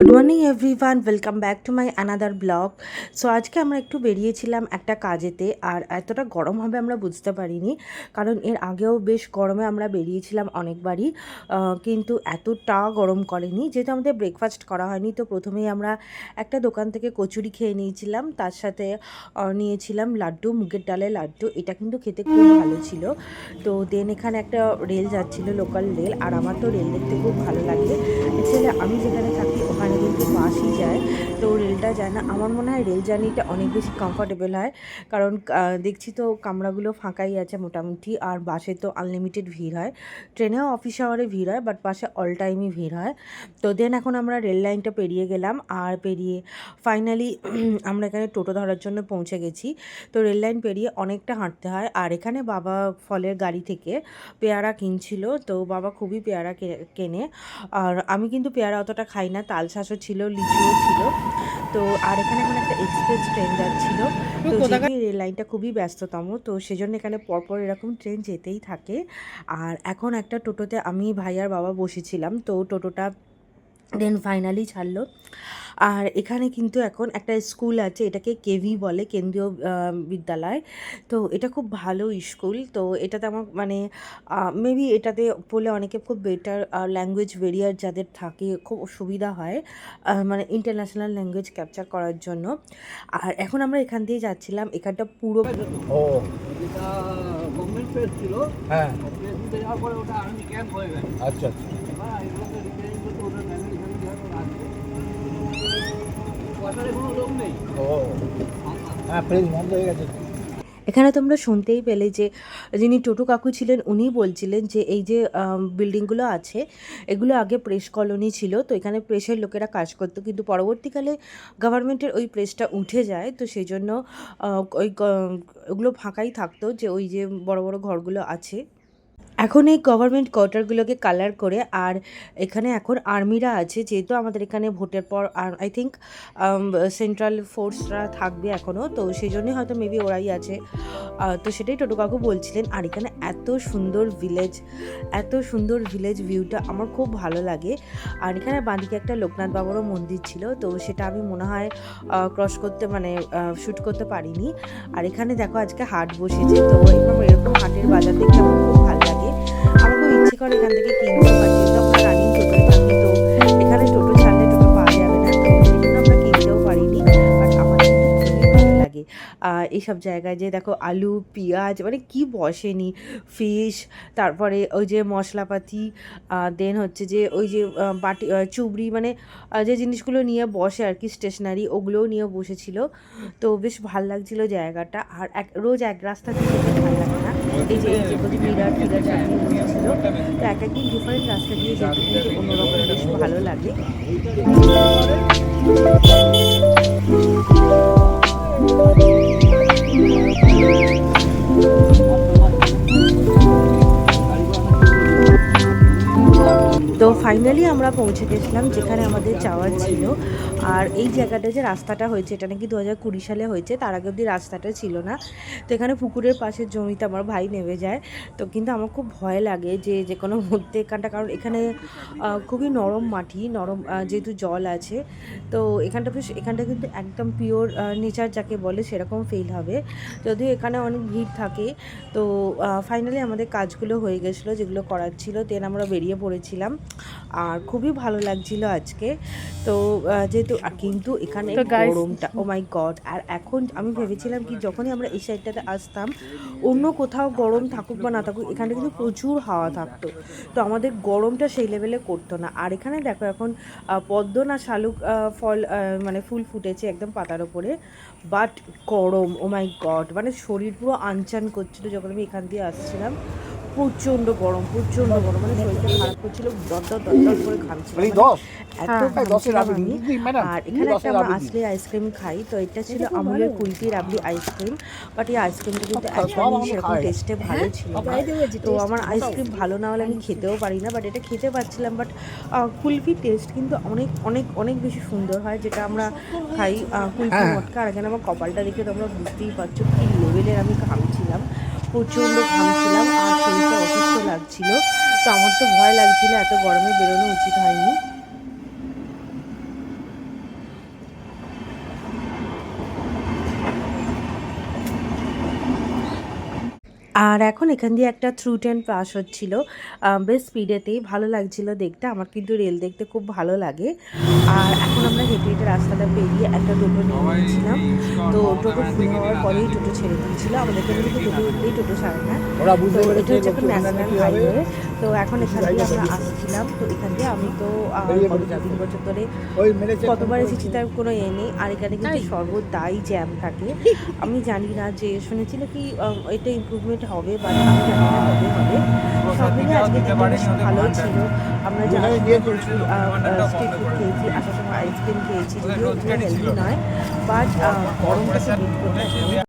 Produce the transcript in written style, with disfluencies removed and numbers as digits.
Good morning everyone, welcome back to my another blog. So আজকে আমরা একটু বেরিয়েছিলাম একটা কাজেতে, আর এতটা গরম হবে আমরা বুঝতে পারিনি, কারণ এর আগেও বেশ গরমে আমরা বেরিয়েছিলাম অনেকবারই, কিন্তু এতটা গরম করেনি। যেহেতু আমাদের ব্রেকফাস্ট করা হয়নি, তো প্রথমেই আমরা একটা দোকান থেকে কচুরি খেয়ে নিয়েছিলাম, তার সাথে নিয়েছিলাম লাড্ডু, মুগের ডালের লাড্ডু। এটা কিন্তু খেতে খুব ভালো ছিল। তো দেন এখানে একটা রেল যাচ্ছিল, লোকাল রেল, আর আমার তো রেল দেখতে খুব ভালো লাগে। অ্যাকচুয়ালি আমি যেখানে থাকি ওখানে কিন্তু বাসই যায়, তো রেলটা যায় না। আমার মনে হয় রেল জার্নিটা অনেক বেশি কমফর্টেবল হয়, কারণ দেখছি তো কামরাগুলো ফাঁকাই আছে মোটামুটি, আর বাসে তো আনলিমিটেড ভিড় হয়। ট্রেনেও অফিস আওয়ারে ভিড় হয়, বাট বাসে অল টাইমই ভিড় হয়। তো দেন এখন আমরা রেল লাইনটা পেরিয়ে গেলাম, আর পেরিয়ে ফাইনালি আমরা এখানে টোটো ধরার জন্য পৌঁছে গেছি। তো রেল লাইন পেরিয়ে অনেকটা হাঁটতে হয়, আর এখানে বাবা ফলের গাড়ি থেকে পেয়ারা কিনছিল। তো বাবা খুবই পেয়ারা কেনে, আর আমি কিন্তু পেয়ারা অতটা খাই না। তালশাঁসও ছিল, লিচুও ছিল। তো আর এখানে এখন একটা এক্সপ্রেস ট্রেন যাচ্ছিল। তো যেহেতু এই রেল লাইনটা খুবই ব্যস্ততম, তো সেজন্য এখানে পরপর এরকম ট্রেন যেতেই থাকে। আর এখন একটা টোটোতে আমি, ভাই আর বাবা বসেছিলাম, তো টোটোটা দেন ফাইনালি ছাড়লো। আর এখানে কিন্তু এখন একটা স্কুল আছে, এটাকে কেভি বলে, কেন্দ্রীয় বিদ্যালয়। তো এটা খুব ভালো স্কুল। তো এটাতে আমার মানে মেবি এটাতে পড়লে অনেকে খুব বেটার ল্যাঙ্গুয়েজ ব্যারিয়ার যাদের থাকে খুব সুবিধা হয়, মানে ইন্টারন্যাশনাল ল্যাঙ্গুয়েজ ক্যাপচার করার জন্য। আর এখন আমরা এখান দিয়ে যাচ্ছিলাম, এখানটা পুরো ও এটা গভর্নমেন্ট প্রেস ছিল। হ্যাঁ, প্রেস দিতে যাওয়ার পরে ওটা আর্মি ক্যাম্প হয়ে গেছে। আচ্ছা আচ্ছা, এবার এগুলোকে রিপেয়ারিং করতে ওদের ফ্যামিলি আসবে। কোয়ার্টারে কোনো লোক নেই। ও হ্যাঁ, প্রেস বন্ধ হয়ে গেছে। এখানে তোমরা শুনতেই পেলে যে যিনি টোটো কাকু ছিলেন উনি বলছিলেন যে এই যে বিল্ডিংগুলো আছে এগুলো আগে প্রেস কলোনি ছিল, তো এখানে প্রেসের লোকেরা কাজ করতো, কিন্তু পরবর্তীকালে গভর্নমেন্টের ওই প্রেসটা উঠে যায়, তো সেই জন্য ওগুলো ফাঁকাই থাকতো, যে ওই যে বড় বড় ঘরগুলো আছে। এখন এই গভর্নমেন্ট কোয়ার্টারগুলোকে কালার করে, আর এখানে এখন আর্মিরা আছে, যেহেতু আমাদের এখানে ভোটের পর আর আই থিঙ্ক সেন্ট্রাল ফোর্সরা থাকবে এখনও, তো সেই জন্যই হয়তো মেবি ওরাই আছে। তো সেটাই টোটো কাকু বলছিলেন। আর এখানে এত সুন্দর ভিলেজ, এত সুন্দর ভিলেজ ভিউটা আমার খুব ভালো লাগে। আর এখানে বাঁদিকে একটা লোকনাথ বাবারও মন্দির ছিল, তো সেটা আমি মনে হয় ক্রস করতে মানে শ্যুট করতে পারিনি। আর এখানে দেখো আজকে হাট বসেছে, তো এরকম হাটের বাজার দেখতে আমার খুব ভালো লাগে। আমার খুব ইচ্ছে করে এখান থেকে কিনতেও, বা যেহেতু আমরা রানিং টোটোয় থাকি, তো এখানে টোটো ছাড়লে টোটো পাওয়া যাবে না, তো সেই জন্য আমরা কিনতেও পারিনি। বাট আমার কিন্তু খুবই ভালো লাগে এইসব জায়গায়, যে দেখো আলু, পেঁয়াজ, মানে কি বসেনি, ফিশ, তারপরে ওই যে মশলাপাতি, দেন হচ্ছে যে ওই যে বাটি, চুবড়ি, মানে যে জিনিসগুলো নিয়ে বসে আর কি, স্টেশনারি, ওগুলোও নিয়ে বসেছিল। তো বেশ ভাল লাগছিল জায়গাটা। আর রোজ এক রাস্তা দিয়ে যেতে ভালো লাগে না, এই যে বলছি মিরার ফিরার সব নিয়ে বসেছিল, তো এক একদিন ডিফারেন্ট রাস্তা দিয়ে যেতে কিন্তু অন্যরকম বেশ ভালো লাগে। তো ফাইনালি আমরা পৌঁছে গেছিলাম যেখানে আমাদের যাওয়ার ছিল। আর এই জায়গাটা যে রাস্তাটা হয়েছে, এটা নাকি 2020 সালে হয়েছে, তার আগে অবধি রাস্তাটা ছিল না। তো এখানে পুকুরের পাশের জমিতে আমার ভাই নেমে যায়। তো কিন্তু আমার খুব ভয় লাগে যে কোনো মুহূর্তে এখানটা, কারণ এখানে খুবই নরম মাটি, নরম যেহেতু জল আছে, তো এখানটা কিন্তু একদম পিওর নেচার যাকে বলে সেরকম ফিল হবে, যদিও এখানে অনেক ভিড় থাকে। তো ফাইনালি আমাদের কাজগুলো হয়ে গেছিলো যেগুলো করার ছিল, দেন আমরা বেরিয়ে পড়েছিলাম। আর খুবই ভালো লাগছিল আজকে। তো যেহেতু কিন্তু এখানে গরমটা, ও মাই গড! আর এখন আমি ভেবেছিলাম কি, যখনই আমরা এই সাইডটাতে আসতাম, অন্য কোথাও গরম থাকুক বা না থাকুক, এখানে কিন্তু প্রচুর হাওয়া থাকতো, তো আমাদের গরমটা সেই লেভেলে করতো না। আর এখানে দেখো এখন পদ্ম না শালুক ফল, মানে ফুল ফুটেছে একদম পাতার ওপরে, বাট গরম, ও মাই গড! মানে শরীর পুরো আনচান করছিল যখন আমি এখান দিয়ে আসছিলাম। প্রচণ্ড গরম, প্রচণ্ড গরম, মানে শরীরটা খারাপ করছিল, দরদর দরদর করে ঘামছিলাম, মানে এত ঘামছিলাম আমি। আর এখানে একটা আমরা আসলে আইসক্রিম খাই, তো এটা ছিল আমুলের কুলফি রাবড়ি আইসক্রিম, বাট এই আইসক্রিমটা কিন্তু একদমই সেরকম টেস্টে ভালো ছিল না। তো আমার আইসক্রিম ভালো না হলে আমি খেতেও পারি না, বাট এটা খেতে পারছিলাম। বাট কুলফির টেস্ট কিন্তু অনেক অনেক অনেক বেশি সুন্দর হয়, যেটা আমরা খাই কুলফি মটকা। আর এখানে আমার কপালটা দেখে তোমরা বুঝতেই পারছো কী লেভেলের আমি ঘামছিলাম, প্রচণ্ড ঘামছিলাম, আর শরীরটা অসুস্থ লাগছিল। তো আমার তো ভয় লাগছিল, এত গরমে বেরোনো উচিত হয়নি। আর এখন এখান দিয়ে একটা থ্রু ট্রেন পাস হচ্ছিল, বেশ স্পিডেতেই, ভালো লাগছিল দেখতে। আমার কিন্তু রেল দেখতে খুব ভালো লাগে। আর এখন আমরা হেঁটে হেঁটে রাস্তাটা পেরিয়ে একটা টোটো নিয়ে নিয়েছিলাম। তো টোটো ফুল হওয়ার পরেই টোটো ছেড়ে দিয়েছিল, আমাদেরকে কিন্তু টোটো উঠলেই টোটো ছাড়ে না। তো এটা হচ্ছে একটা ন্যাশনাল হাইওয়ে। তো এখন এখান দিয়ে আমরা আসছিলাম। তো এখান দিয়ে আমি তো গত 2-3 বছর ধরে কতবার এসেছি তার কোনো এ নেই। আর এখানে কিন্তু সর্বদাই জ্যাম থাকে। আমি জানি না যে শুনেছি নাকি এটা ইমপ্রুভমেন্ট হবে, বাট আমি জানি না কবে হবে। সব মিলিয়ে আজকের দিনটা বেশ ভালোই ছিল। আমরা যাওয়ার সময় প্রচুর স্ট্রিট ফুড খেয়েছি, আসার সময় আইসক্রিম খেয়েছি, যদিও এগুলো হেলদি নয়, বাট গরমটাকে বিট করতে